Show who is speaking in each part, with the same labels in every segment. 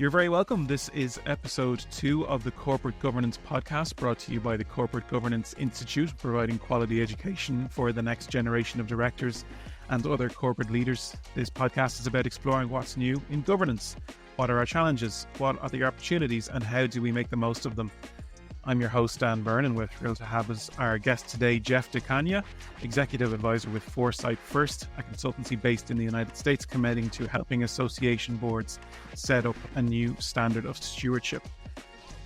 Speaker 1: You're very welcome. This is episode 2 of the Corporate Governance Podcast, brought to you by the Corporate Governance Institute, providing quality education for the next generation of directors and other corporate leaders. This podcast is about exploring what's new in governance. What are our challenges? What are the opportunities? And how do we make the most of them? I'm your host, Dan Byrne, and we're thrilled to have as our guest today, Jeff DeCagna, Executive Advisor with Foresight First, a consultancy based in the United States committing to helping association boards set up a new standard of stewardship.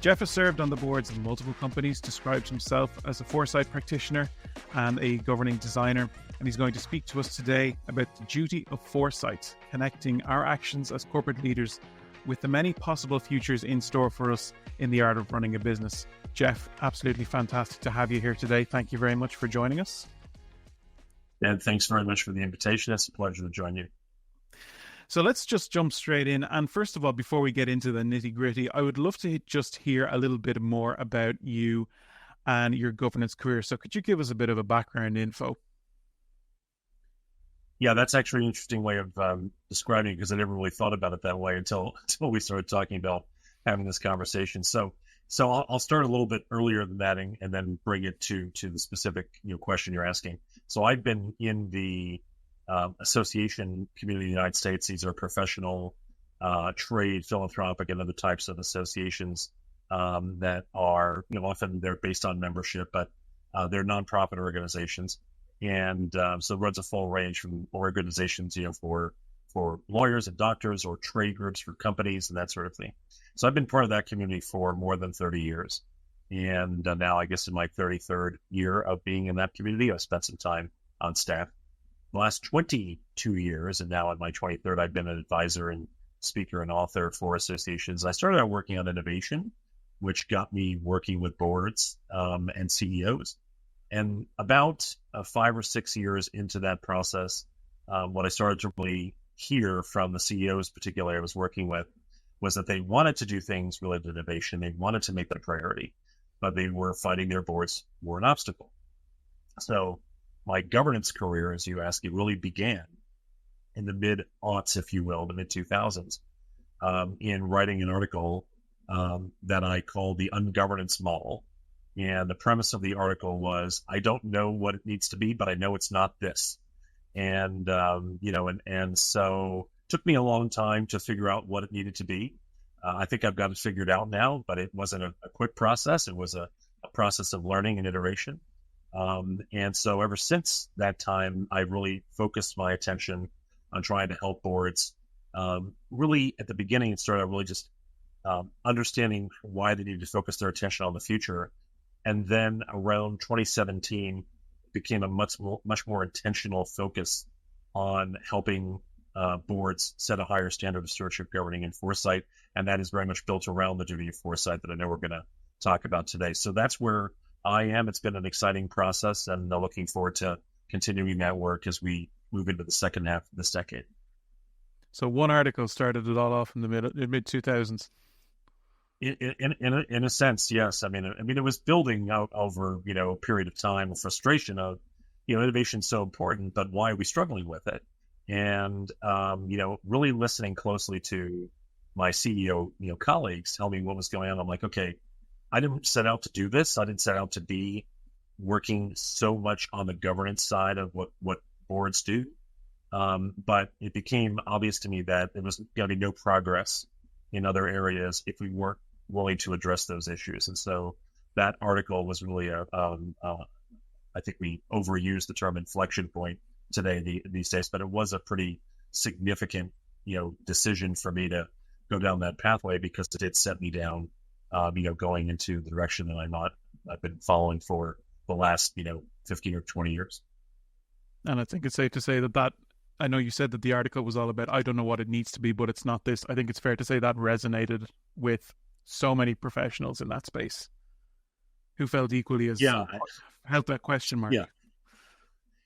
Speaker 1: Jeff has served on the boards of multiple companies, describes himself as a foresight practitioner and a governing designer, and he's going to speak to us today about the duty of foresight, connecting our actions as corporate leaders with the many possible futures in store for us in the art of running a business. Jeff, absolutely fantastic to have you here today. Thank you very much for joining us.
Speaker 2: And thanks very much for the invitation. It's a pleasure to join you.
Speaker 1: So let's just jump straight in. And first of all, before we get into the nitty gritty, I would love to just hear a little bit more about you and your governance career. So could you give us a bit of a background info?
Speaker 2: Yeah, that's actually an interesting way of describing it, because I never really thought about it that way until we started talking about having this conversation. So I'll start a little bit earlier than that and then bring it to the specific question you're asking. So I've been in the association community in the United States. These are professional, trade, philanthropic, and other types of associations that are often they're based on membership, but they're nonprofit organizations. And so it runs a full range from organizations, for lawyers and doctors, or trade groups for companies and that sort of thing. So I've been part of that community for more than 30 years. And now I guess in my 33rd year of being in that community, I've spent some time on staff. The last 22 years, and now in my 23rd, I've been an advisor and speaker and author for associations. I started out working on innovation, which got me working with boards and CEOs. And about 5 or 6 years into that process, what I started to really hear from the CEOs, particularly I was working with, was that they wanted to do things related to innovation. They wanted to make that a priority, but they were finding their boards were an obstacle. So my governance career, as you ask, it really began in the mid-aughts, if you will, the mid-2000s, in writing an article that I called the Ungovernance Model. And the premise of the article was, I don't know what it needs to be, but I know it's not this. And, and so it took me a long time to figure out what it needed to be. I think I've got it figured out now, but it wasn't a quick process. It was a process of learning and iteration. And so ever since that time, I really focused my attention on trying to help boards. Really, at the beginning, it started out really just understanding why they needed to focus their attention on the future. And then around 2017, it became a much more intentional focus on helping boards set a higher standard of stewardship, governing, and foresight. And that is very much built around the duty of foresight that I know we're going to talk about today. So that's where I am. It's been an exciting process, and looking forward to continuing that work as we move into the second half of this decade.
Speaker 1: So one article started it all off in the mid-2000s.
Speaker 2: In a sense, yes. I mean, it was building out over, a period of time of frustration of, innovation is so important, but why are we struggling with it? And, really listening closely to my CEO, colleagues tell me what was going on. I'm like, okay, I didn't set out to do this. I didn't set out to be working so much on the governance side of what boards do. But it became obvious to me that there was going to be no progress in other areas if we weren't willing to address those issues. And so that article was really I think we overuse the term inflection point today these days, but it was a pretty significant, decision for me to go down that pathway, because it did set me down, going into the direction that I've been following for the last, 15 or 20 years.
Speaker 1: And I think it's safe to say that I know you said that the article was all about, I don't know what it needs to be, but it's not this. I think it's fair to say that resonated with so many professionals in that space who felt equally as held that question mark.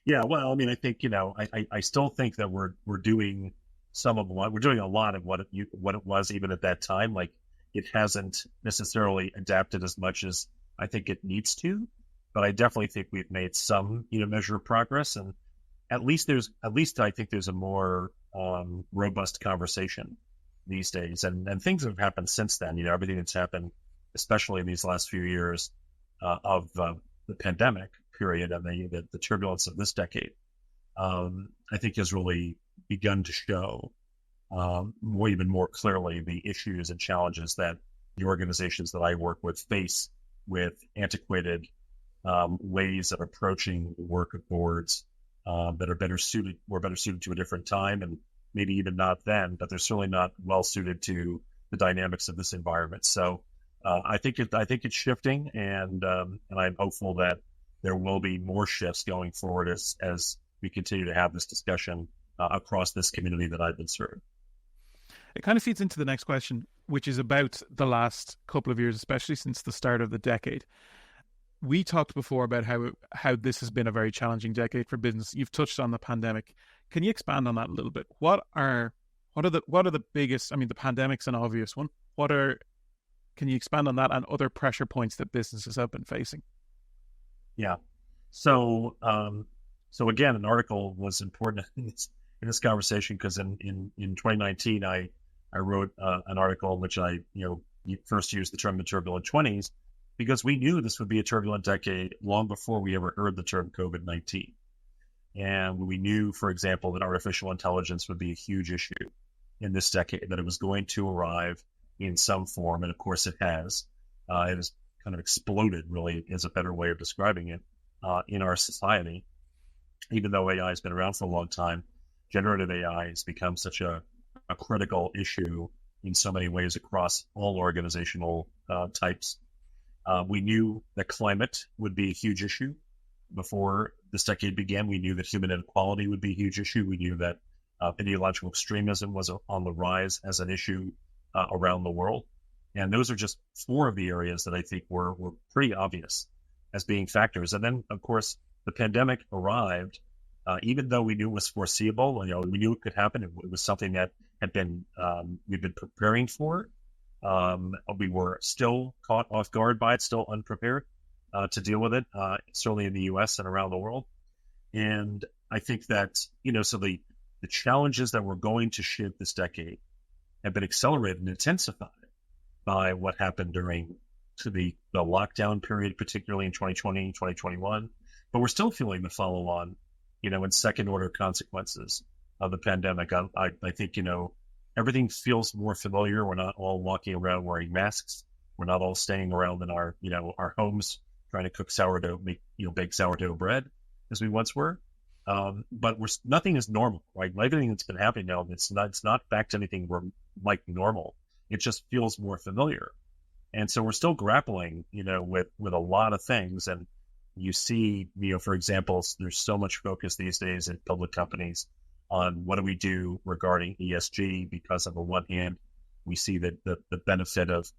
Speaker 2: Yeah. Well, I mean, I think, I still think that we're doing we're doing a lot of what it was even at that time. Like, it hasn't necessarily adapted as much as I think it needs to, but I definitely think we've made some, measure of progress. And at least I think there's a more robust conversation these days. And things have happened since then. Everything that's happened, especially in these last few years of the pandemic period and the turbulence of this decade, I think has really begun to show even more clearly the issues and challenges that the organizations that I work with face with antiquated ways of approaching the work of boards that are better suited to a different time, and maybe even not then, but they're certainly not well suited to the dynamics of this environment. So I think it's shifting, and I'm hopeful that there will be more shifts going forward as we continue to have this discussion across this community that I've been serving.
Speaker 1: It kind of feeds into the next question, which is about the last couple of years, especially since the start of the decade. We talked before about how this has been a very challenging decade for business. You've touched on the pandemic. Can you expand on that a little bit? What are the biggest? I mean, the pandemic's an obvious one. Can you expand on that and other pressure points that businesses have been facing?
Speaker 2: Yeah. So again, an article was important in this conversation because in 2019 I wrote an article in which I first used the term the turbulent 20s, because we knew this would be a turbulent decade long before we ever heard the term COVID-19. And we knew, for example, that artificial intelligence would be a huge issue in this decade, that it was going to arrive in some form. And of course it has. It has kind of exploded, really, is a better way of describing it, in our society. Even though AI has been around for a long time, generative AI has become such a critical issue in so many ways across all organizational types. We knew that climate would be a huge issue before this decade began. We knew that human inequality would be a huge issue. We knew that ideological extremism was on the rise as an issue around the world. And those are just four of the areas that I think were pretty obvious as being factors. And then, of course, the pandemic arrived, even though we knew it was foreseeable. We knew it could happen. It was something that had been we've been preparing for. We were still caught off guard by it, still unprepared to deal with it, certainly in the U.S. and around the world. And I think that, so the challenges that we're going to shift this decade have been accelerated and intensified by what happened during the lockdown period, particularly in 2020, 2021. But we're still feeling the follow-on, and second-order consequences of the pandemic. I think, everything feels more familiar. We're not all walking around wearing masks. We're not all staying around in our homes trying to cook sourdough, bake sourdough bread as we once were. But nothing is normal, right? Everything that's been happening now, it's not back to anything like normal. It just feels more familiar. And so we're still grappling, with a lot of things. And you see, for example, there's so much focus these days in public companies on what do we do regarding ESG, because on the one hand, we see that the benefit of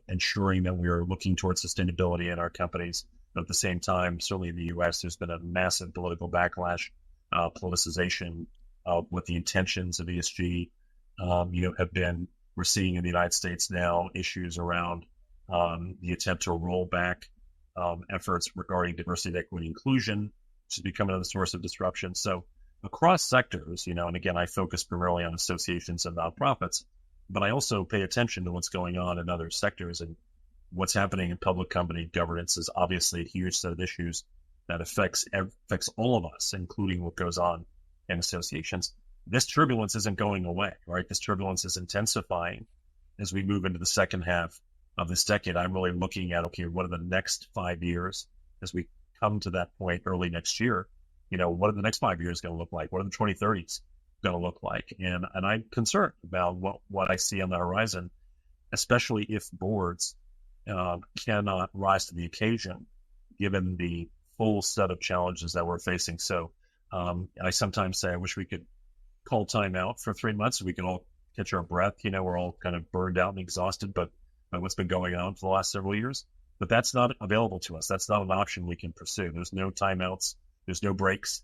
Speaker 2: ensuring that we are looking towards sustainability in our companies. But at the same time, certainly in the U.S., there's been a massive political backlash, politicization of what the intentions of ESG, have been. We're seeing in the United States now issues around the attempt to roll back efforts regarding diversity, equity, inclusion, which has become another source of disruption. So across sectors, and again, I focus primarily on associations and nonprofits, but I also pay attention to what's going on in other sectors, and what's happening in public company governance is obviously a huge set of issues that affects all of us, including what goes on in associations. This turbulence isn't going away, right? This turbulence is intensifying as we move into the second half of this decade. I'm really looking at, okay, what are the next 5 years as we come to that point early next year? What are the next 5 years going to look like? What are the 2030s going to look like? And I'm concerned about what I see on the horizon, especially if boards cannot rise to the occasion, given the full set of challenges that we're facing. So I sometimes say I wish we could call time out for 3 months so we can all catch our breath. We're all kind of burned out and exhausted by what's been going on for the last several years. But that's not available to us. That's not an option we can pursue. There's no timeouts. There's no breaks.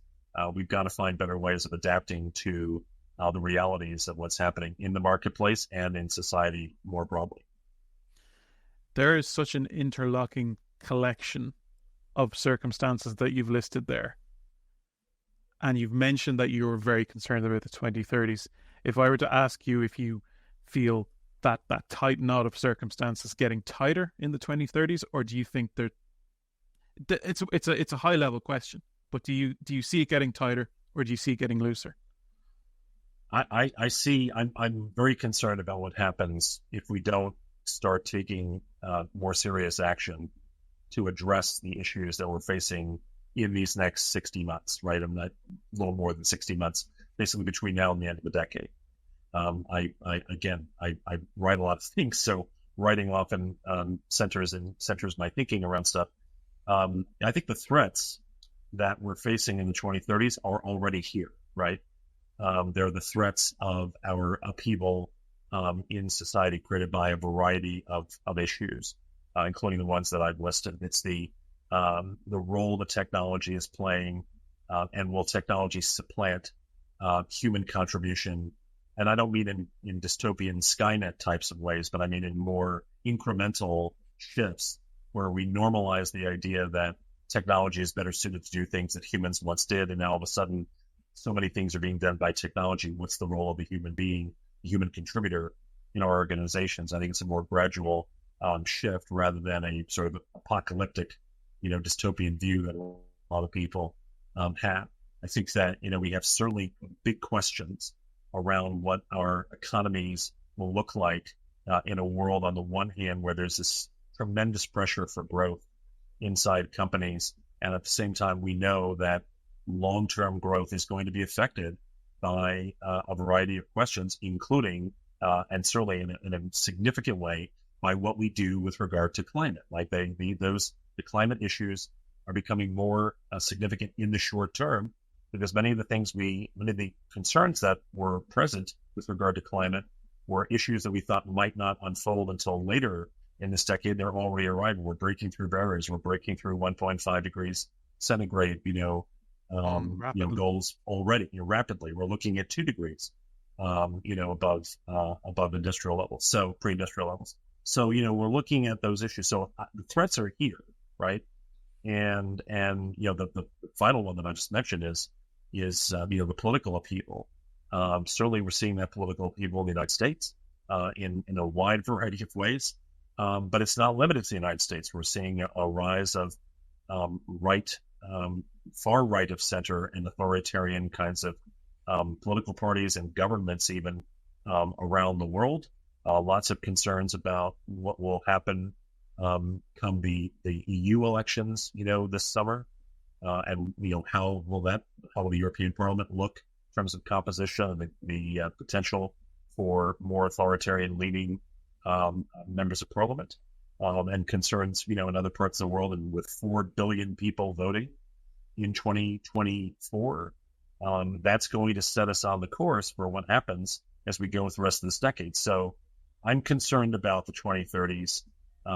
Speaker 2: We've got to find better ways of adapting to the realities of what's happening in the marketplace and in society more broadly.
Speaker 1: There is such an interlocking collection of circumstances that you've listed there. And you've mentioned that you were very concerned about the 2030s. If I were to ask you if you feel that tight knot of circumstances getting tighter in the 2030s, or do you think it's a high level question, but do you see it getting tighter, or do you see it getting looser?
Speaker 2: I see. I'm very concerned about what happens if we don't start taking more serious action to address the issues that we're facing in these next 60 months, right? I'm not a little more than 60 months, basically between now and the end of the decade. I write a lot of things, so writing often centers my thinking around stuff. I think the threats that we're facing in the 2030s are already here, right? They're the threats of our upheaval in society created by a variety of issues, including the ones that I've listed. It's the role that technology is playing, and will technology supplant human contribution? And I don't mean in dystopian Skynet types of ways, but I mean in more incremental shifts where we normalize the idea that technology is better suited to do things that humans once did, and now all of a sudden so many things are being done by technology. What's the role of the human being, the human contributor in our organizations? I think it's a more gradual shift rather than a sort of apocalyptic, dystopian view that a lot of people have. I think that, we have certainly big questions around what our economies will look like in a world, on the one hand, where there's this tremendous pressure for growth inside companies. And at the same time, we know that long-term growth is going to be affected by a variety of questions, including, and certainly in a significant way, by what we do with regard to climate. Like the climate issues are becoming more significant in the short term, because many of the concerns that were present with regard to climate were issues that we thought might not unfold until later in this decade. They're already arriving. We're breaking through barriers. We're breaking through 1.5 degrees centigrade, goals already, rapidly. We're looking at 2 degrees, above industrial levels, so pre-industrial levels. So, we're looking at those issues. So the threats are here, right? And the final one that I just mentioned is the political upheaval. Certainly, we're seeing that political upheaval in the United States in a wide variety of ways, but it's not limited to the United States. We're seeing a rise of far right of center and authoritarian kinds of political parties and governments, even around the world. Lots of concerns about what will happen come the EU elections, this summer, and how will the European Parliament look in terms of composition and the potential for more authoritarian leading members of Parliament, and concerns in other parts of the world, and with 4 billion people voting in 2024, that's going to set us on the course for what happens as we go with the rest of this decade. So I'm concerned about the 2030s.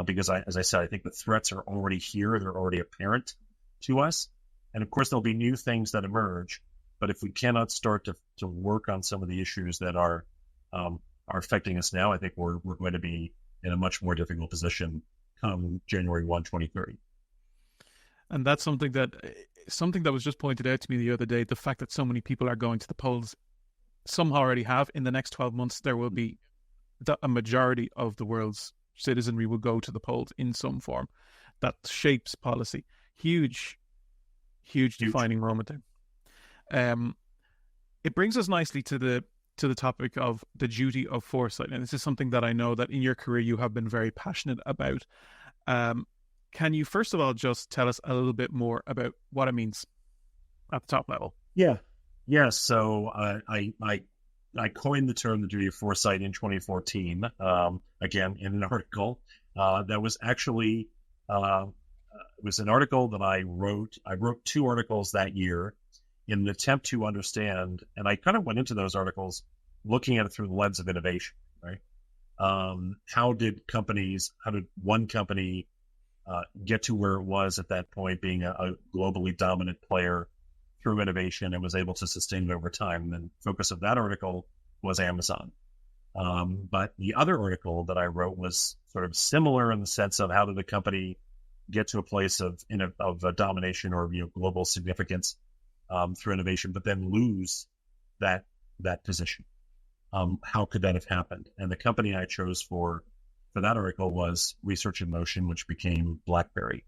Speaker 2: Because as I said, I think the threats are already here. They're already apparent to us. And of course, there'll be new things that emerge. But if we cannot start to work on some of the issues that are affecting us now, I think we're going to be in a much more difficult position come January 1, 2030.
Speaker 1: And that's something that was just pointed out to me the other day, the fact that so many people are going to the polls. Some already have. In the next 12 months, there will be a majority of the world's citizenry will go to the polls in some form. That shapes policy. Huge defining moment there. It brings us nicely to the topic of the duty of foresight, and this is something that I know that in your career you have been very passionate about. Can you first of all just tell us a little bit more about what it means at the top level?
Speaker 2: Yeah. So I coined the term the duty of foresight in 2014, again, in an article that was actually, it was an article that I wrote. I wrote 2 articles that year in an attempt to understand, and I kind of went into those articles looking at it through the lens of innovation, right? How did one company get to where it was at that point, being a globally dominant player through innovation, and was able to sustain it over time? And the focus of that article was Amazon. But the other article that I wrote was sort of similar in the sense of how did the company get to a place of domination or global significance through innovation, but then lose that position. how could that have happened? And the company I chose for that article was Research in Motion, which became BlackBerry.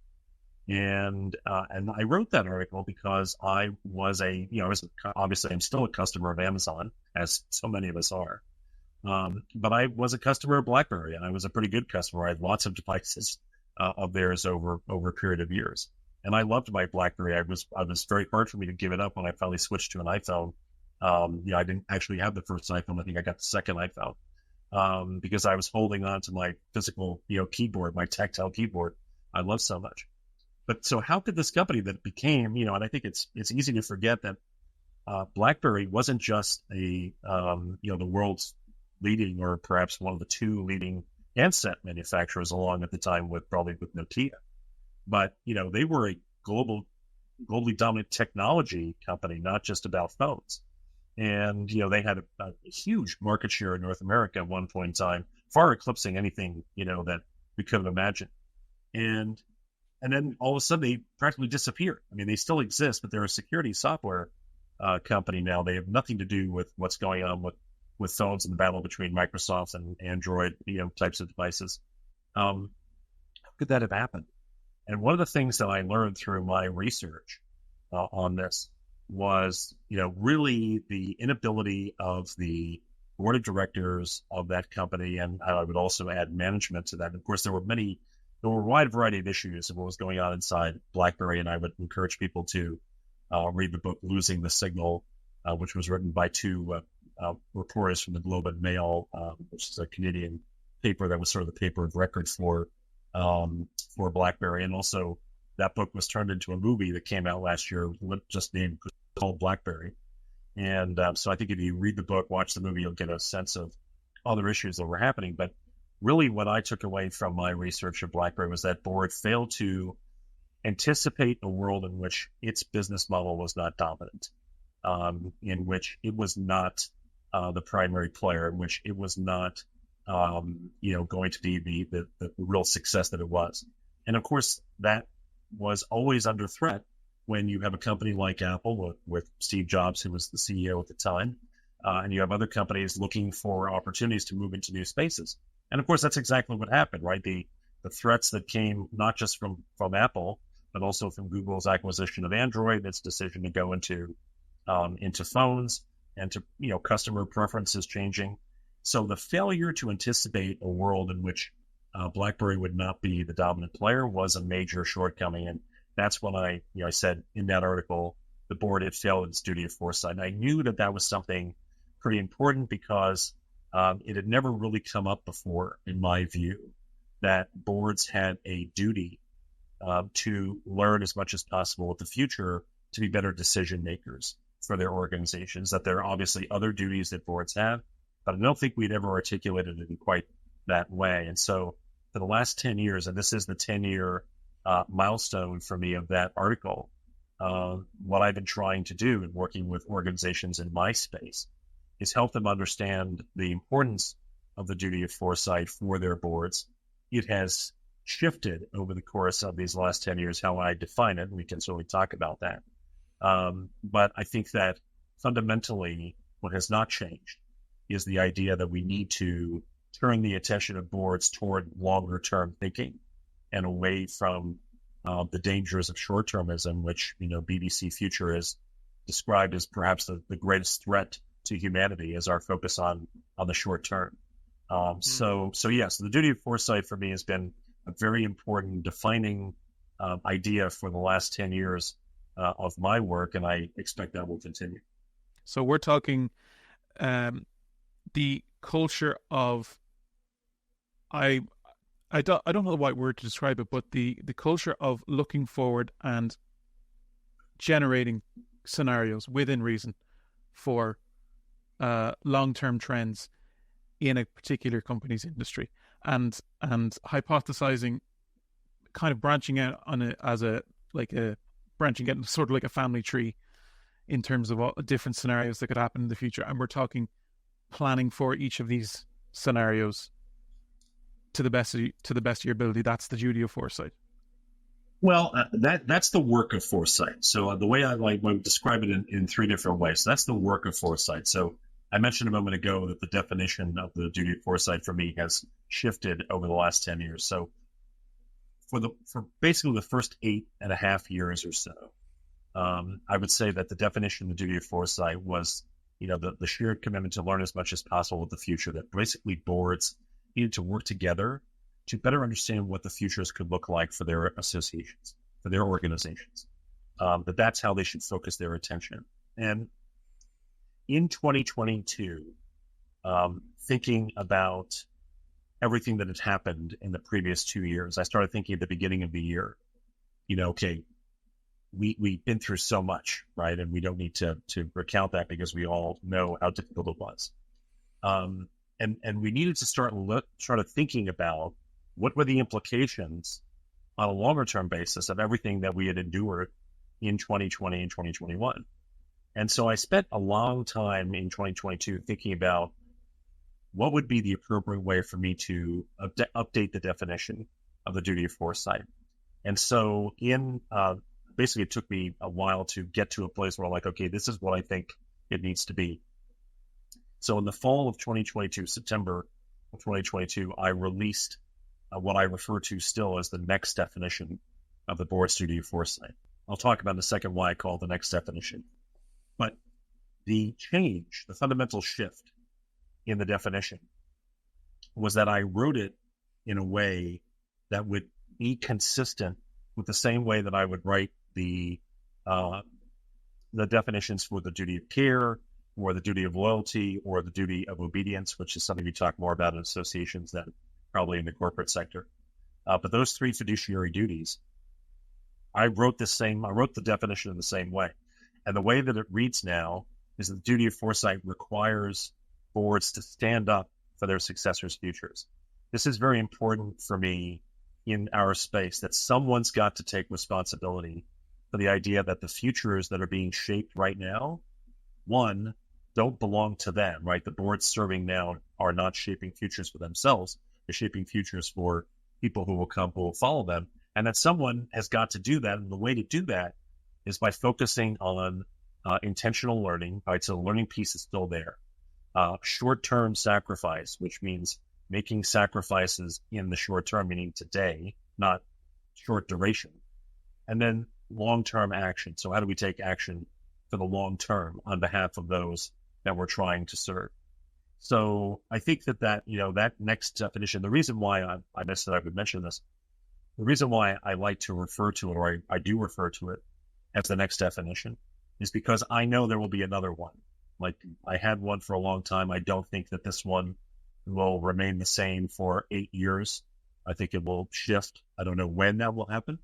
Speaker 2: And I wrote that article because I was obviously I'm still a customer of Amazon, as so many of us are. But I was a customer of BlackBerry, and I was a pretty good customer. I had lots of devices of theirs over a period of years, and I loved my BlackBerry. It was very hard for me to give it up when I finally switched to an iPhone. I didn't actually have the first iPhone. I think I got the second iPhone because I was holding on to my physical, keyboard, my tactile keyboard. I love so much. But so how could this company that became, and I think it's easy to forget that BlackBerry wasn't just the world's leading, or perhaps one of the two leading handset manufacturers along at the time with Nokia. But, they were a globally dominant technology company, not just about phones. And, they had a huge market share in North America at one point in time, far eclipsing anything, that we could have imagined. And then all of a sudden they practically disappeared. I mean, they still exist, but they're a security software company now. They have nothing to do with what's going on with phones and the battle between Microsoft and Android, types of devices. How could that have happened? And one of the things that I learned through my research on this was, really the inability of the board of directors of that company, and I would also add management to that. Of course, there were a wide variety of issues of what was going on inside BlackBerry, and I would encourage people to read the book Losing the Signal, which was written by two reporters from the Globe and Mail, which is a Canadian paper that was sort of the paper of record for BlackBerry. And also that book was turned into a movie that came out last year, just named called BlackBerry. And so I think if you read the book, watch the movie, you'll get a sense of other issues that were happening. But really what I took away from my research of BlackBerry was that board failed to anticipate a world in which its business model was not dominant, in which it was not the primary player, in which it was not, going to be the real success that it was. And of course, that was always under threat when you have a company like Apple with Steve Jobs, who was the CEO at the time, and you have other companies looking for opportunities to move into new spaces. And of course, that's exactly what happened, right? The threats that came not just from Apple, but also from Google's acquisition of Android, its decision to go into phones, and to customer preferences changing. So the failure to anticipate a world in which BlackBerry would not be the dominant player was a major shortcoming, and that's when I said in that article the board had failed its duty of foresight. And I knew that was something pretty important because it had never really come up before, in my view, that boards had a duty to learn as much as possible with the future to be better decision makers for their organizations, that there are obviously other duties that boards have, but I don't think we'd ever articulated it in quite that way. And so for the last 10 years, and this is the 10-year milestone for me of that article, what I've been trying to do in working with organizations in my space is help them understand the importance of the duty of foresight for their boards. It has shifted over the course of these last 10 years, how I define it. We can certainly talk about that. But I think that fundamentally what has not changed is the idea that we need to turn the attention of boards toward longer term thinking and away from the dangers of short-termism, which BBC Future is described as perhaps the greatest threat to humanity, as our focus on the short term. So yes, the duty of foresight for me has been a very important defining idea for the last 10 years of my work, and I expect that will continue.
Speaker 1: So we're talking the culture of I don't know the right word to describe it, but the culture of looking forward and generating scenarios within reason for long-term trends in a particular company's industry, and hypothesizing, kind of branching out on it as branching out sort of like a family tree in terms of all different scenarios that could happen in the future. And we're talking planning for each of these scenarios to the best of your ability. That's the duty of foresight.
Speaker 2: Well, that's the work of foresight. So the way I would describe it in three different ways. So that's the work of foresight. So I mentioned a moment ago that the definition of the duty of foresight for me has shifted over the last 10 years. So for basically the first 8.5 years or so, I would say that the definition of the duty of foresight was, the shared commitment to learn as much as possible with the future, that basically boards needed to work together to better understand what the futures could look like for their associations, for their organizations, that's how they should focus their attention. And in 2022, thinking about everything that had happened in the previous 2 years, I started thinking at the beginning of the year, okay, we've been through so much, right? And we don't need to recount that because we all know how difficult it was. And we needed to start thinking about what were the implications on a longer term basis of everything that we had endured in 2020 and 2021. And so I spent a long time in 2022 thinking about what would be the appropriate way for me to update the definition of the duty of foresight. And so basically it took me a while to get to a place where I'm like, okay, this is what I think it needs to be. So in the fall of 2022, September of 2022, I released what I refer to still as the next definition of the board's duty of foresight. I'll talk about in a second why I call it the next definition. But the change, the fundamental shift in the definition was that I wrote it in a way that would be consistent with the same way that I would write the definitions for the duty of care, or the duty of loyalty, or the duty of obedience, which is something we talk more about in associations than probably in the corporate sector. But those three fiduciary duties, I wrote the definition in the same way. And the way that it reads now is that the duty of foresight requires boards to stand up for their successors' futures. This is very important for me in our space, that someone's got to take responsibility for the idea that the futures that are being shaped right now, one, don't belong to them, right? The boards serving now are not shaping futures for themselves. They're shaping futures for people who will follow them. And that someone has got to do that. And the way to do that is by focusing on intentional learning, right? So the learning piece is still there. Short-term sacrifice, which means making sacrifices in the short term, meaning today, not short duration. And then long-term action. So how do we take action for the long term on behalf of those that we're trying to serve? So I think that next definition, the reason why I would mention this, the reason why I like to refer to it, or I do refer to it as the next definition, is because I know there will be another one. Like, I had one for a long time. I don't think that this one will remain the same for 8 years. I think it will shift. I don't know when that will happen,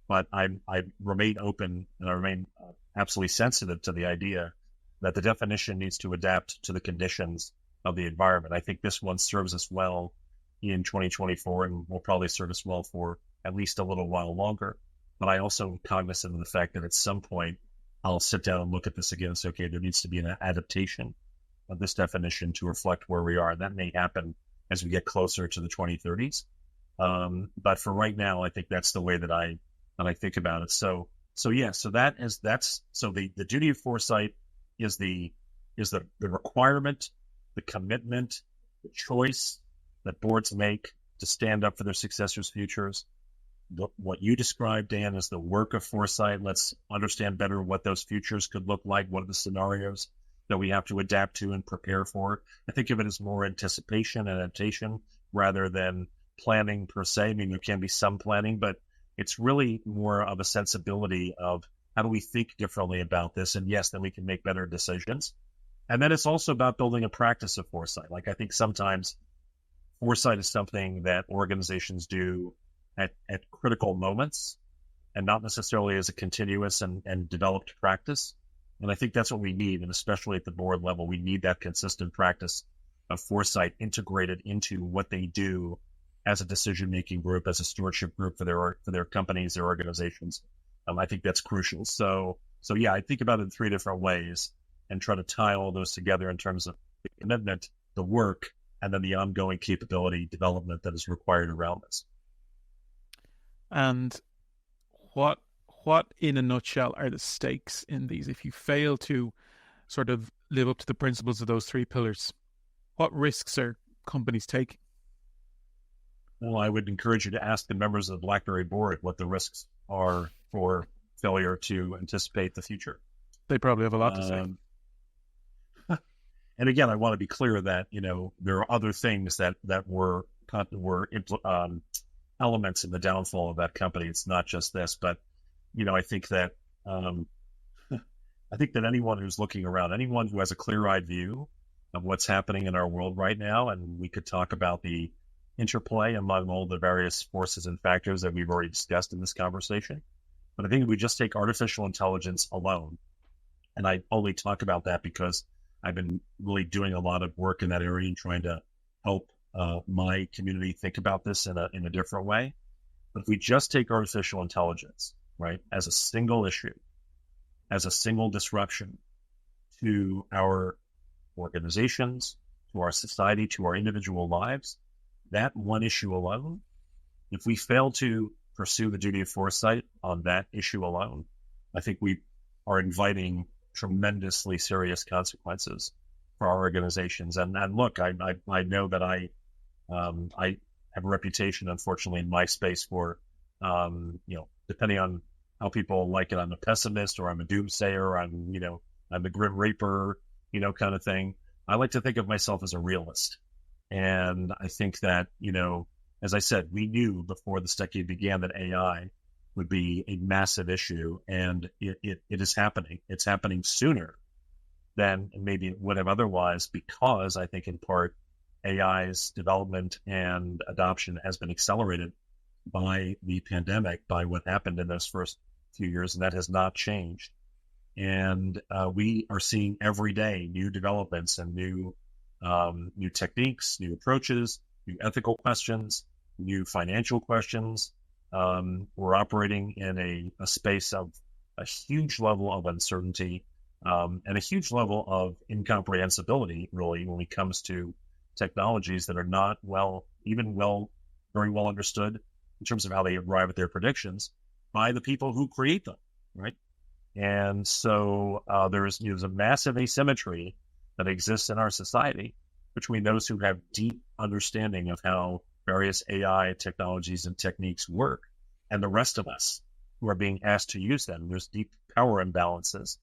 Speaker 2: but I remain open, and I remain absolutely sensitive to the idea that the definition needs to adapt to the conditions of the environment. I think this one serves us well in 2024 and will probably serve us well for at least a little while longer. But I also am cognizant of the fact that at some point I'll sit down and look at this again and say, okay, there needs to be an adaptation of this definition to reflect where we are. That may happen as we get closer to the 2030s. But for right now, I think that's the way that I think about it. So the duty of foresight is the requirement, the commitment, the choice that boards make to stand up for their successors' futures. What you described, Dan, is the work of foresight. Let's understand better what those futures could look like. What are the scenarios that we have to adapt to and prepare for? I think of it as more anticipation and adaptation rather than planning per se. I mean, there can be some planning, but it's really more of a sensibility of how do we think differently about this? And yes, then we can make better decisions. And then it's also about building a practice of foresight. Like, I think sometimes foresight is something that organizations do at critical moments and not necessarily as a continuous and developed practice. And I think that's what we need. And especially at the board level, we need that consistent practice of foresight integrated into what they do as a decision-making group, as a stewardship group for their companies, their organizations. I think that's crucial. So yeah, I think about it in three different ways and try to tie all those together in terms of the commitment, the work, and then the ongoing capability development that is required around this.
Speaker 1: And what in a nutshell are the stakes in these? If you fail to sort of live up to the principles of those three pillars, what risks are companies taking?
Speaker 2: Well, I would encourage you to ask the members of the BlackBerry board what the risks are for failure to anticipate the future.
Speaker 1: They probably have a lot to say.
Speaker 2: And again, I want to be clear that, there are other things that were elements in the downfall of that company. It's not just this, but, I think that anyone who's looking around, anyone who has a clear-eyed view of what's happening in our world right now, and we could talk about the interplay among all the various forces and factors that we've already discussed in this conversation. But I think if we just take artificial intelligence alone, and I only talk about that because I've been really doing a lot of work in that area and trying to help my community think about this in a different way. But if we just take artificial intelligence, right, as a single issue, as a single disruption to our organizations, to our society, to our individual lives, that one issue alone, if we fail to pursue the duty of foresight on that issue alone, I think we are inviting tremendously serious consequences for our organizations. And look, I know that I have a reputation, unfortunately, in my space for, depending on how people like it, I'm a pessimist or I'm a doomsayer, I'm a grim reaper, kind of thing. I like to think of myself as a realist. And I think that, as I said, we knew before this decade began that AI would be a massive issue, and it is happening. It's happening sooner than maybe it would have otherwise, because I think in part AI's development and adoption has been accelerated by the pandemic, by what happened in those first few years, and that has not changed. And we are seeing every day new developments and new techniques, new approaches, new ethical questions, new financial questions. We're operating in a space of a huge level of uncertainty and a huge level of incomprehensibility, really, when it comes to technologies that are not very well understood in terms of how they arrive at their predictions by the people who create them, right? And so there's a massive asymmetry that exists in our society between those who have deep understanding of how various AI technologies and techniques work and the rest of us who are being asked to use them. There's deep power imbalances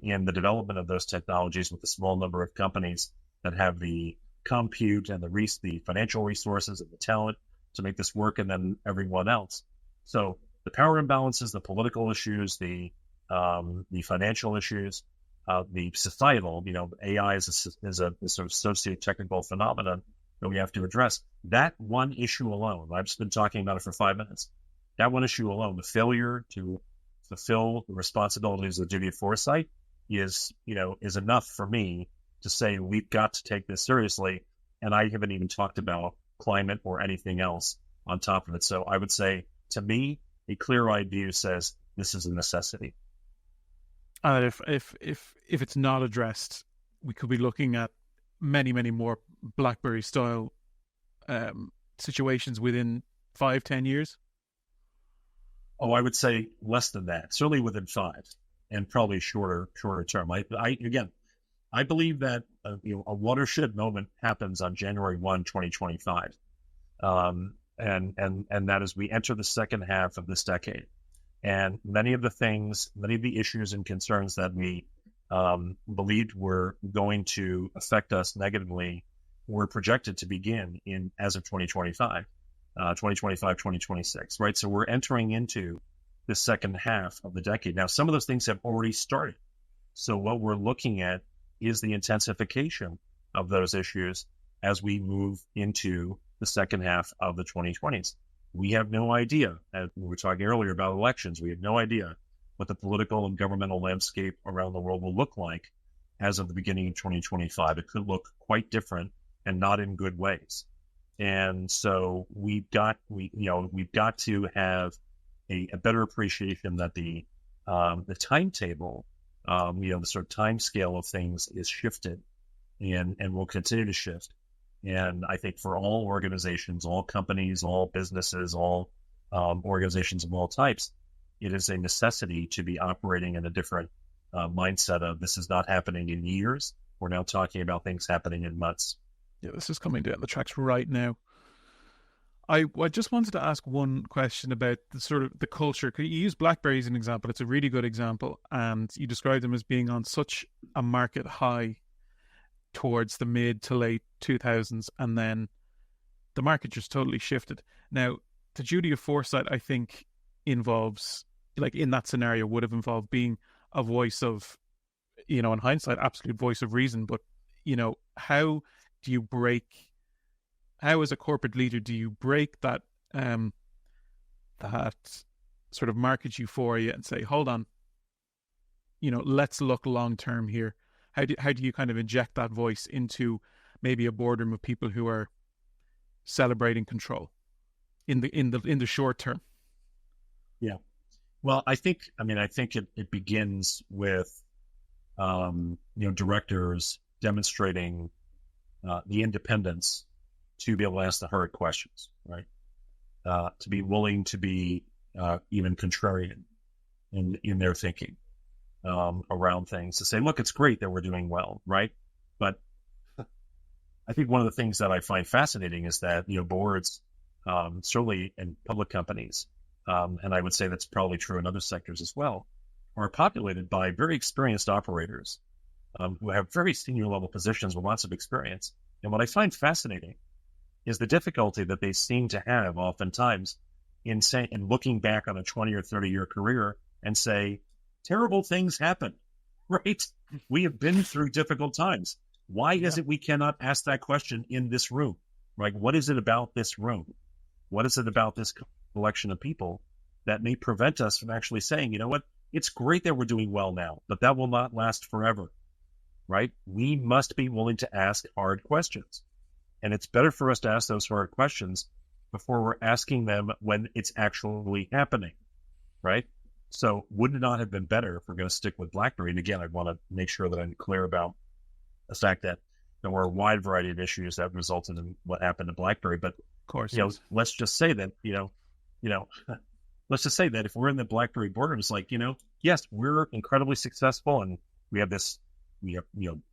Speaker 2: in the development of those technologies with a small number of companies that have the compute and the financial resources and the talent to make this work, and then everyone else. So the power imbalances, the political issues, the financial issues, the societal, AI is a sort of socio-technical phenomenon that we have to address. That one issue alone, I've just been talking about it for 5 minutes, that one issue alone, the failure to fulfill the responsibilities of the duty of foresight is enough for me to say we've got to take this seriously. And I haven't even talked about climate or anything else on top of it. So I would say, to me, a clear-eyed view says this is a necessity.
Speaker 1: And if it's not addressed, we could be looking at many, many more BlackBerry style situations within 5-10 years.
Speaker 2: Oh, I would say less than that. Certainly within 5, and probably shorter term. I believe that a watershed moment happens on January 1, 2025, and that is we enter the second half of this decade. And many of the issues and concerns that we believed were going to affect us negatively were projected to begin as of 2025, 2026, right? So we're entering into the second half of the decade. Now, some of those things have already started. So what we're looking at is the intensification of those issues as we move into the second half of the 2020s. We have no idea, as we were talking earlier about elections, we have no idea what the political and governmental landscape around the world will look like as of the beginning of 2025. It could look quite different and not in good ways. And so we've got to have a better appreciation that the timetable, the sort of time scale of things is shifted and will continue to shift. And I think for all organizations, all companies, all businesses, all organizations of all types, it is a necessity to be operating in a different mindset of this is not happening in years. We're now talking about things happening in months.
Speaker 1: Yeah, this is coming down the tracks right now. I just wanted to ask one question about the sort of the culture. You use BlackBerry as an example. It's a really good example, and you describe them as being on such a market high towards the mid to late 2000s, and then the market just totally shifted. Now, the duty of foresight, I think, involves, like in that scenario, would have involved being a voice of, in hindsight, absolute voice of reason. But, how do you break? How, as a corporate leader, do you break that that sort of market euphoria and say, hold on, let's look long term here? How do you kind of inject that voice into maybe a boardroom of people who are celebrating control in the short term?
Speaker 2: Yeah. Well, I think it begins with directors demonstrating the independence to be able to ask the hard questions, right? To be willing to be even contrarian in their thinking around things, to say, look, it's great that we're doing well, right? But I think one of the things that I find fascinating is that, boards, certainly in public companies, and I would say that's probably true in other sectors as well, are populated by very experienced operators who have very senior level positions with lots of experience. And what I find fascinating is the difficulty that they seem to have oftentimes in looking back on a 20 or 30-year career and say, terrible things happen, right? We have been through difficult times. Why is it we cannot ask that question in this room, right? What is it about this room? What is it about this collection of people that may prevent us from actually saying, you know what, it's great that we're doing well now, but that will not last forever, right? We must be willing to ask hard questions. And it's better for us to ask those hard questions before we're asking them when it's actually happening, right? So would it not have been better, if we're going to stick with BlackBerry? And again, I want to make sure that I'm clear about the fact that there were a wide variety of issues that resulted in what happened to BlackBerry. But
Speaker 1: of course,
Speaker 2: let's just say that, let's just say that if we're in the BlackBerry boardroom, it's like, yes, we're incredibly successful, and we have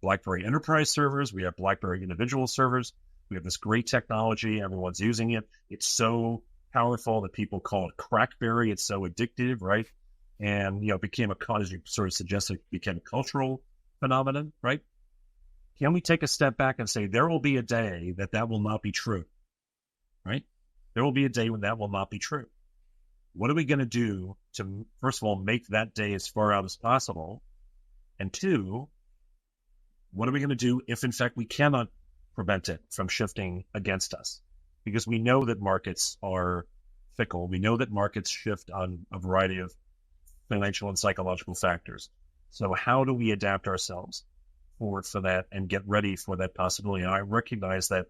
Speaker 2: BlackBerry enterprise servers, we have BlackBerry individual servers, we have this great technology, everyone's using it. It's so powerful that people call it crackberry. It's so addictive, right? And, became as you sort of suggested, became a cultural phenomenon, right? Can we take a step back and say there will be a day that will not be true, right? There will be a day when that will not be true. What are we going to do to, first of all, make that day as far out as possible? And two, what are we going to do if, in fact, we cannot prevent it from shifting against us? Because we know that markets are fickle. We know that markets shift on a variety of financial and psychological factors. So how do we adapt ourselves for that and get ready for that possibility? And I recognize that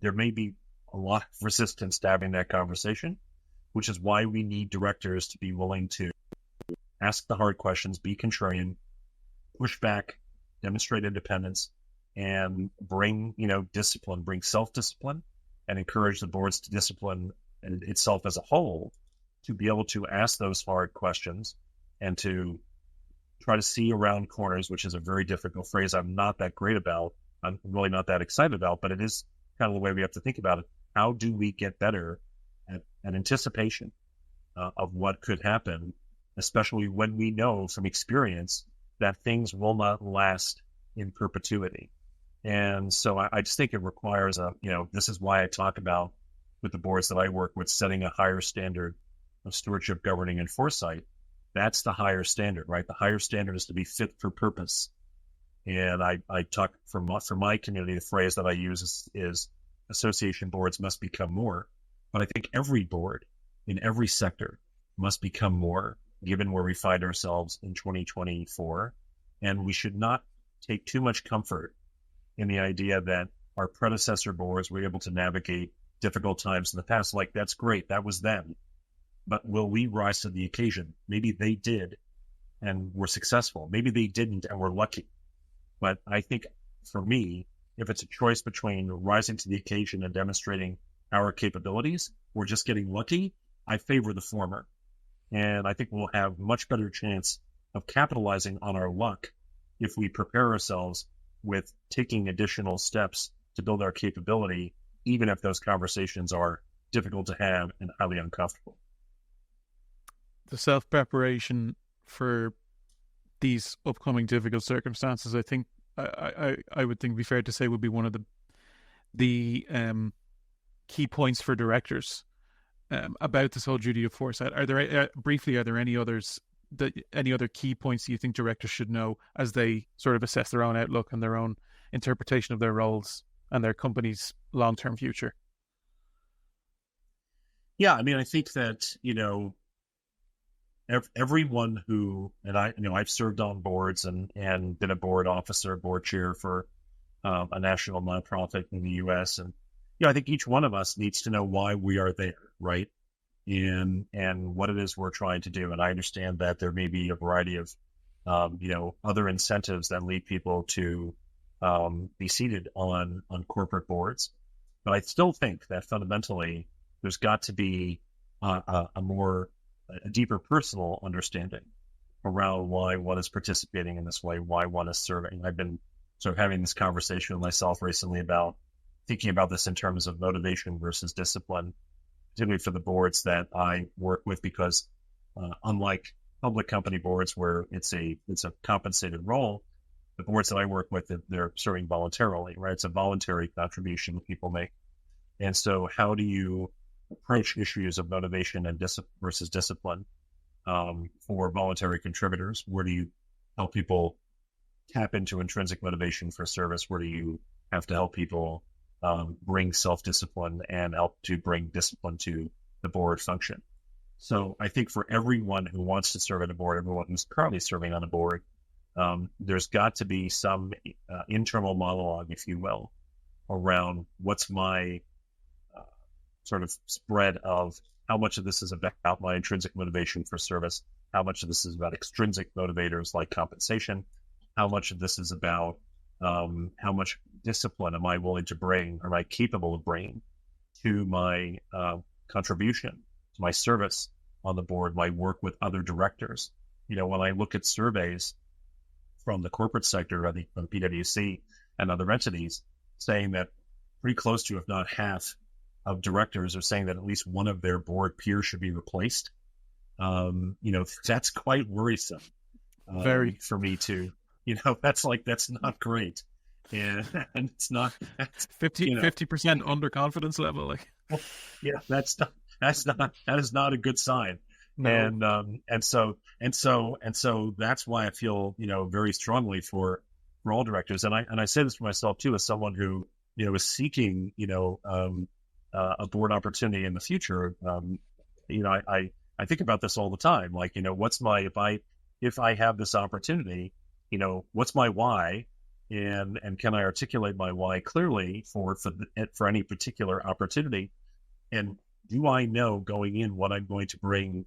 Speaker 2: there may be a lot of resistance to having that conversation, which is why we need directors to be willing to ask the hard questions, be contrarian, push back, demonstrate independence, and bring, discipline, bring self-discipline, and encourage the boards to discipline itself as a whole to be able to ask those hard questions and to try to see around corners, which is a very difficult phrase I'm not that great about. I'm really not that excited about, but it is kind of the way we have to think about it. How do we get better at anticipation of what could happen, especially when we know from experience that things will not last in perpetuity? And so I just think it requires this is why I talk about with the boards that I work with, setting a higher standard of stewardship, governing, and foresight. That's the higher standard, right? The higher standard is to be fit for purpose. And I talk for my community, the phrase that I use is association boards must become more. But I think every board in every sector must become more, given where we find ourselves in 2024. And we should not take too much comfort in the idea that our predecessor boards were able to navigate difficult times in the past. Like, that's great. That was them. But will we rise to the occasion? Maybe they did and were successful. Maybe they didn't and were lucky. But I think for me, if it's a choice between rising to the occasion and demonstrating our capabilities or just getting lucky, I favor the former. And I think we'll have much better chance of capitalizing on our luck if we prepare ourselves with taking additional steps to build our capability, even if those conversations are difficult to have and highly uncomfortable.
Speaker 1: The self-preparation for these upcoming difficult circumstances, I think, I would think it'd be fair to say would be one of the key points for directors about this whole duty of foresight. Are there briefly? Are there any other key points you think directors should know as they sort of assess their own outlook and their own interpretation of their roles and their company's long-term future?
Speaker 2: Yeah, I mean, I think that, everyone who, and I've served on boards and been a board officer, board chair for a national nonprofit in the U.S. And, I think each one of us needs to know why we are there, right? And what it is we're trying to do. And I understand that there may be a variety of, other incentives that lead people to be seated on corporate boards. But I still think that fundamentally there's got to be a deeper personal understanding around why one is participating in this way, why one is serving. I've been sort of having this conversation with myself recently about thinking about this in terms of motivation versus discipline, particularly for the boards that I work with, because unlike public company boards where it's a compensated role, the boards that I work with, they're serving voluntarily, right? It's a voluntary contribution that people make. And so how do you approach issues of motivation and versus discipline for voluntary contributors? Where do you help people tap into intrinsic motivation for service? Where do you have to help people bring self-discipline and help to bring discipline to the board function? So I think for everyone who wants to serve on a board, everyone who's currently serving on a board, there's got to be some internal monologue, if you will, around what's my sort of spread of how much of this is about my intrinsic motivation for service, how much of this is about extrinsic motivators like compensation, how much of this is about how much discipline am I willing to bring, or am I capable of bringing to my contribution, to my service on the board, my work with other directors. When I look at surveys from the corporate sector, from PwC and other entities, saying that pretty close to, if not half, of directors are saying that at least one of their board peers should be replaced. That's quite worrisome.
Speaker 1: Very
Speaker 2: for me too. That's not great. And it's not
Speaker 1: 50% underconfidence level.
Speaker 2: Well, yeah, that is not a good sign. No. And so that's why I feel, very strongly for all directors. And I say this for myself too, as someone who, is seeking, a board opportunity in the future. I think about this all the time. Like, what's my, if I have this opportunity, what's my why, and can I articulate my why clearly for any particular opportunity? And do I know going in what I'm going to bring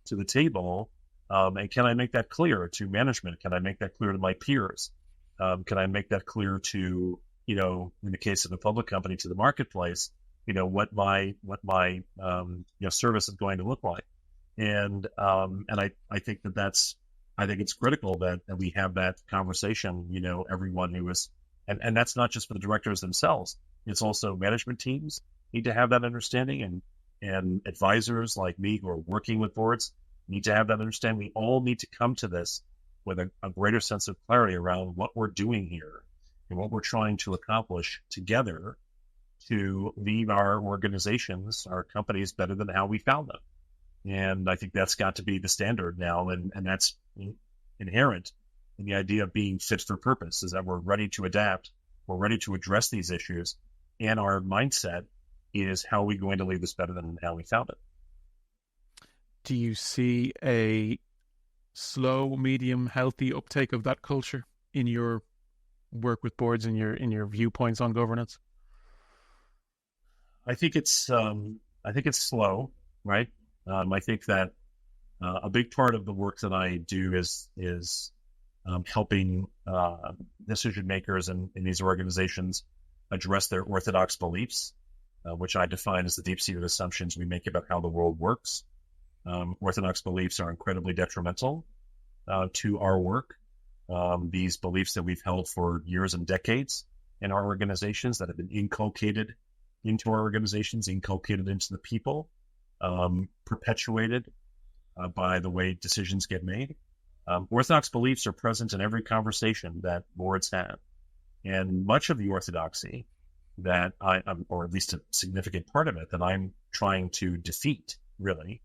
Speaker 2: to the table? And can I make that clear to management? Can I make that clear to my peers? Can I make that clear to, in the case of a public company, to the marketplace, what my service is going to look like? And I think I think it's critical that we have that conversation, everyone who is, and that's not just for the directors themselves. It's also management teams need to have that understanding, and advisors like me who are working with boards need to have that understanding. We all need to come to this with a greater sense of clarity around what we're doing here and what we're trying to accomplish together to leave our organizations, our companies, better than how we found them. And I think that's got to be the standard now, and that's inherent in the idea of being fit for purpose, is that we're ready to adapt, we're ready to address these issues, and our mindset is how are we going to leave this better than how we found it.
Speaker 1: Do you see a slow, medium, healthy uptake of that culture in your work with boards and in your viewpoints on governance?
Speaker 2: I think it's slow, right? I think that a big part of the work that I do is helping decision makers in these organizations address their orthodox beliefs, which I define as the deep-seated assumptions we make about how the world works. Orthodox beliefs are incredibly detrimental to our work. These beliefs that we've held for years and decades in our organizations that have been inculcated into our organizations, inculcated into the people, perpetuated by the way decisions get made. Orthodox beliefs are present in every conversation that boards have. And much of the orthodoxy that or at least a significant part of it that I'm trying to defeat, really,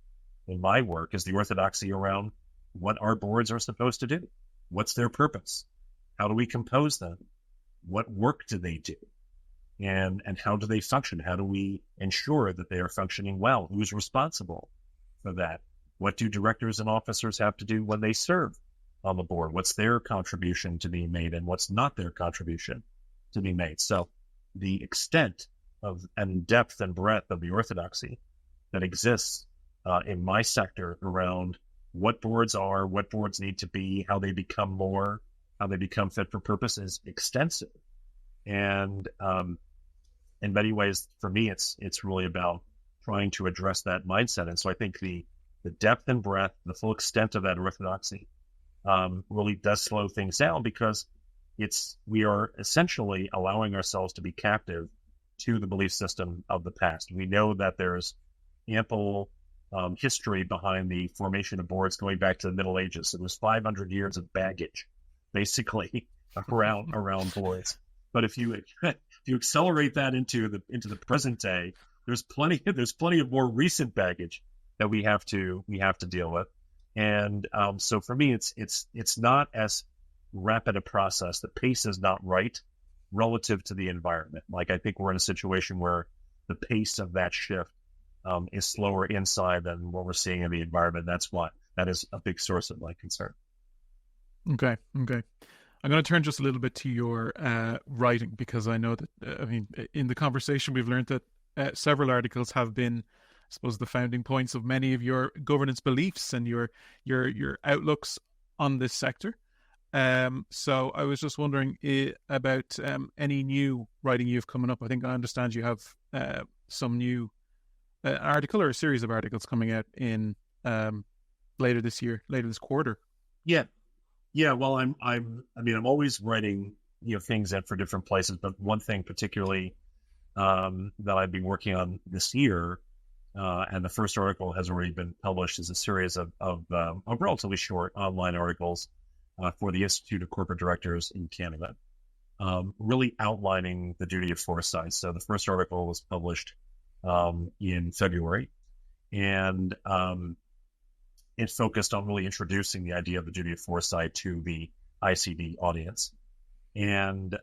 Speaker 2: in my work, is the orthodoxy around what our boards are supposed to do. What's their purpose? How do we compose them? What work do they do? And how do they function? How do we ensure that they are functioning well? Who's responsible for that? What do directors and officers have to do when they serve on the board? What's their contribution to be made and what's not their contribution to be made? So the extent of and depth and breadth of the orthodoxy that exists in my sector around what boards are, what boards need to be, how they become more, how they become fit for purpose is extensive. And in many ways, for me, it's really about trying to address that mindset. And so I think the depth and breadth, the full extent of that orthodoxy really does slow things down, because we are essentially allowing ourselves to be captive to the belief system of the past. We know that there's ample history behind the formation of boards going back to the Middle Ages. So there's 500 years of baggage, basically, around boards. But if you accelerate that into the present day, there's plenty of more recent baggage that we have to deal with. And so for me, it's not as rapid a process. The pace is not right relative to the environment. Like, I think we're in a situation where the pace of that shift is slower inside than what we're seeing in the environment. That is a big source of my concern.
Speaker 1: Okay. I'm going to turn just a little bit to your writing, because I know that, in the conversation we've learned that several articles have been, I suppose, the founding points of many of your governance beliefs and your outlooks on this sector. So I was just wondering about any new writing you've coming up. I think I understand you have some new article or a series of articles coming out in later this quarter.
Speaker 2: Yeah. Well, I'm always writing, things out for different places, but one thing particularly that I've been working on this year, and the first article has already been published, is a series of relatively short online articles for the Institute of Corporate Directors in Canada, really outlining the duty of foresight. So the first article was published in February, and it focused on really introducing the idea of the duty of foresight to the ICD audience, and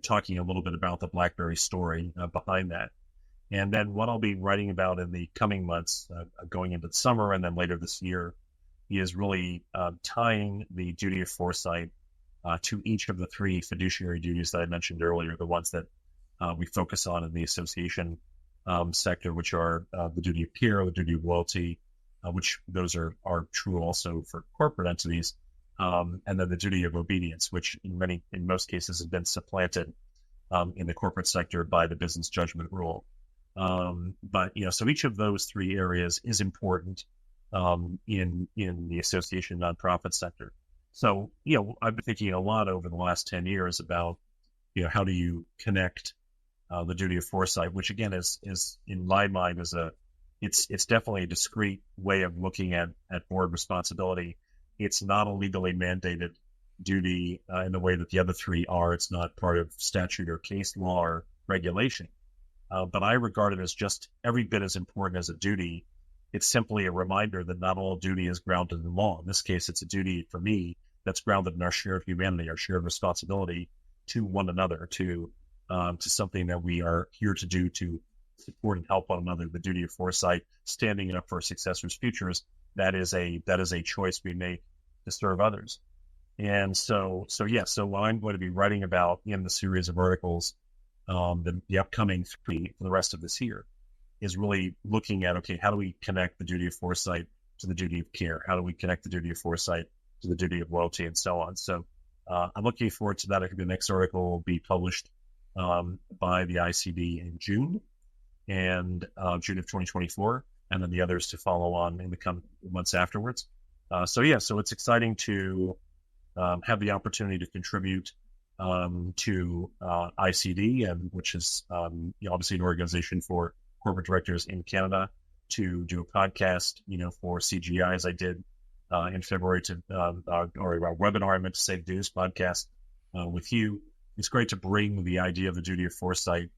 Speaker 2: talking a little bit about the BlackBerry story behind that. And then what I'll be writing about in the coming months, going into the summer and then later this year, is really tying the duty of foresight to each of the three fiduciary duties that I mentioned earlier, the ones that we focus on in the association sector, which are the duty of care, the duty of loyalty, which those are true also for corporate entities, and then the duty of obedience, which in most cases has been supplanted in the corporate sector by the business judgment rule. But so each of those three areas is important in the association nonprofit sector. So I've been thinking a lot over the last 10 years about how do you connect the duty of foresight, which again is in my mind it's definitely a discrete way of looking at board responsibility. It's not a legally mandated duty in the way that the other three are. It's not part of statute or case law or regulation. But I regard it as just every bit as important as a duty. It's simply a reminder that not all duty is grounded in law. In this case, it's a duty for me that's grounded in our shared humanity, our shared responsibility to one another, to something that we are here to do to support and help one another. The duty of foresight, standing up for successors' futures, that is a choice we make to serve others. And so what I'm going to be writing about in the series of articles, the upcoming three for the rest of this year, is really looking at, okay, how do we connect the duty of foresight to the duty of care? How do we connect the duty of foresight to the duty of loyalty, and so on? So I'm looking forward to that. I think the next article will be published by the ICD in June of 2024, and then the others to follow on in the coming months afterwards. So it's exciting to have the opportunity to contribute to ICD, and which is obviously an organization for corporate directors in Canada, to do a podcast, for CGI, as I did in February, or a webinar I meant to say, Dues podcast with you. It's great to bring the idea of the duty of foresight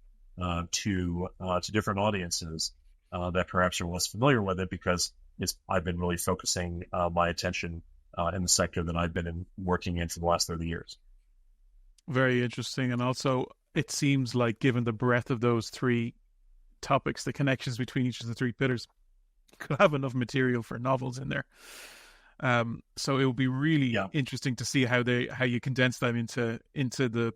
Speaker 2: to different audiences that perhaps are less familiar with it, because I've been really focusing my attention in the sector that I've been working in for the last 30 years.
Speaker 1: Very interesting. And also, it seems like, given the breadth of those three topics, the connections between each of the three pillars, could have enough material for novels in there. So it will be really interesting to see how you condense them into the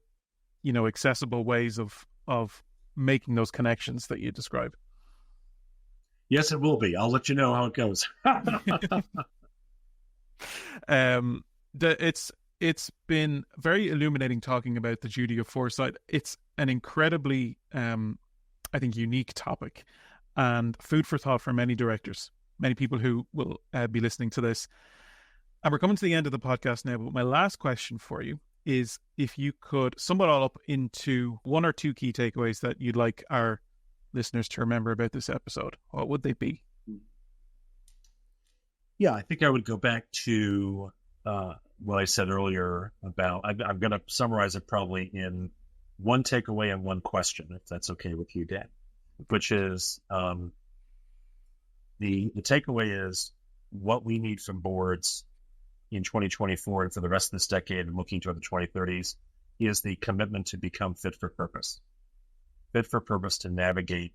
Speaker 1: accessible ways of making those connections that you describe.
Speaker 2: Yes, it will be. I'll let you know how it goes.
Speaker 1: It's been very illuminating talking about the duty of foresight. It's an incredibly, I think, unique topic, and food for thought for many directors, many people who will be listening to this. And we're coming to the end of the podcast now, but my last question for you is, if you could sum it all up into one or two key takeaways that you'd like our listeners to remember about this episode, what would they be?
Speaker 2: Yeah, I think I would go back to what I said earlier about, I'm going to summarize it probably in one takeaway and one question, if that's okay with you, Dan, which is the takeaway is what we need from boards in 2024 and for the rest of this decade and looking toward the 2030s is the commitment to become fit for purpose to navigate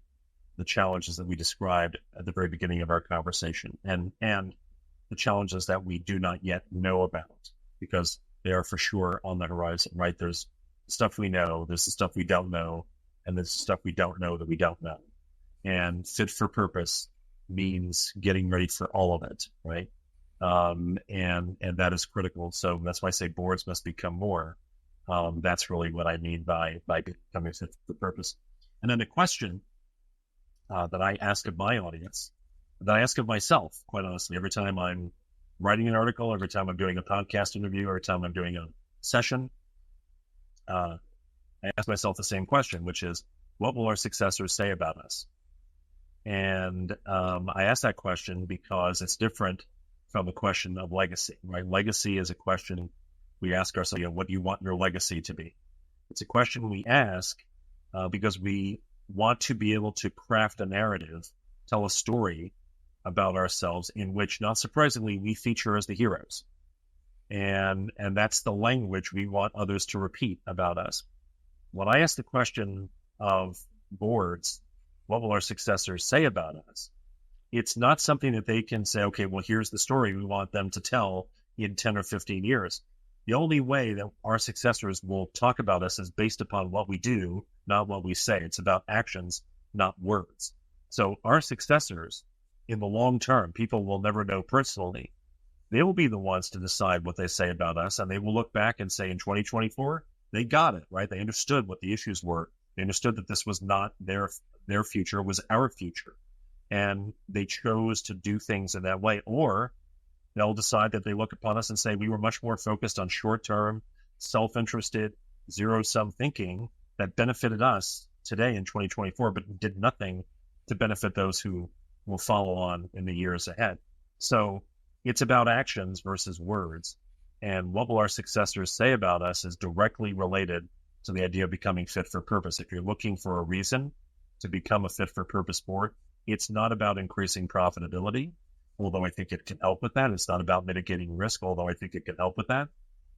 Speaker 2: the challenges that we described at the very beginning of our conversation, and the challenges that we do not yet know about, because they are for sure on the horizon, right? There's stuff we know, there's the stuff we don't know, and there's stuff we don't know that we don't know. And fit for purpose means getting ready for all of it, right? And that is critical. So that's why I say boards must become more. That's really what I mean by becoming fit for purpose. And then the question that I ask of my audience, that I ask of myself, quite honestly, every time I'm writing an article, every time I'm doing a podcast interview, every time I'm doing a session, I ask myself the same question, which is, what will our successors say about us? And I ask that question because it's different from the question of legacy, right? Legacy is a question we ask ourselves, what do you want your legacy to be? It's a question we ask because we want to be able to craft a narrative, tell a story about ourselves in which, not surprisingly, we feature as the heroes. And that's the language we want others to repeat about us. When I ask the question of boards, what will our successors say about us? It's not something that they can say, okay, well, here's the story we want them to tell in 10 or 15 years. The only way that our successors will talk about us is based upon what we do, not what we say. It's about actions, not words. So our successors, in the long term, people will never know personally. They will be the ones to decide what they say about us, and they will look back and say in 2024, they got it, right? They understood what the issues were. They understood that this was not their future, it was our future. And they chose to do things in that way. Or they'll decide that they look upon us and say, we were much more focused on short-term, self-interested, zero-sum thinking that benefited us today in 2024, but did nothing to benefit those who will follow on in the years ahead. So it's about actions versus words. And what will our successors say about us is directly related to the idea of becoming fit for purpose. If you're looking for a reason to become a fit for purpose board, it's not about increasing profitability, although I think it can help with that. It's not about mitigating risk, although I think it can help with that.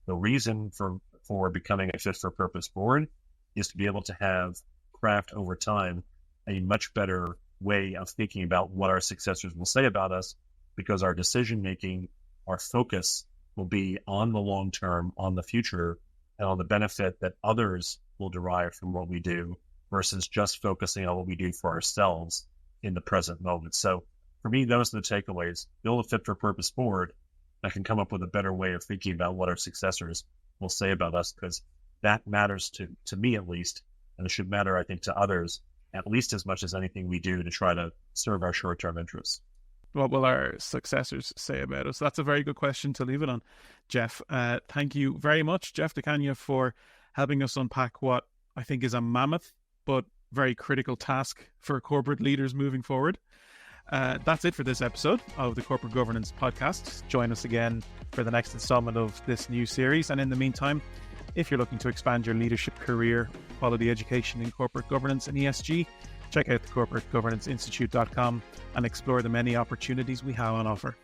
Speaker 2: The reason for becoming a fit for purpose board is to be able to craft over time a much better way of thinking about what our successors will say about us, because our decision making, our focus will be on the long term, on the future, and on the benefit that others will derive from what we do, versus just focusing on what we do for ourselves in the present moment. So for me, those are the takeaways. Build a fit for purpose board that can come up with a better way of thinking about what our successors will say about us, because that matters to me at least, and it should matter, I think, to others at least as much as anything we do to try to serve our short-term interests.
Speaker 1: What will our successors say about us? That's a very good question to leave it on, Jeff. Thank you very much, Jeff DeCagna, for helping us unpack what I think is a mammoth but very critical task for corporate leaders moving forward. That's it for this episode of the Corporate Governance Podcast. Join us again for the next installment of this new series. And in the meantime, if you're looking to expand your leadership career, quality education in corporate governance and ESG, check out the corporategovernanceinstitute.com and explore the many opportunities we have on offer.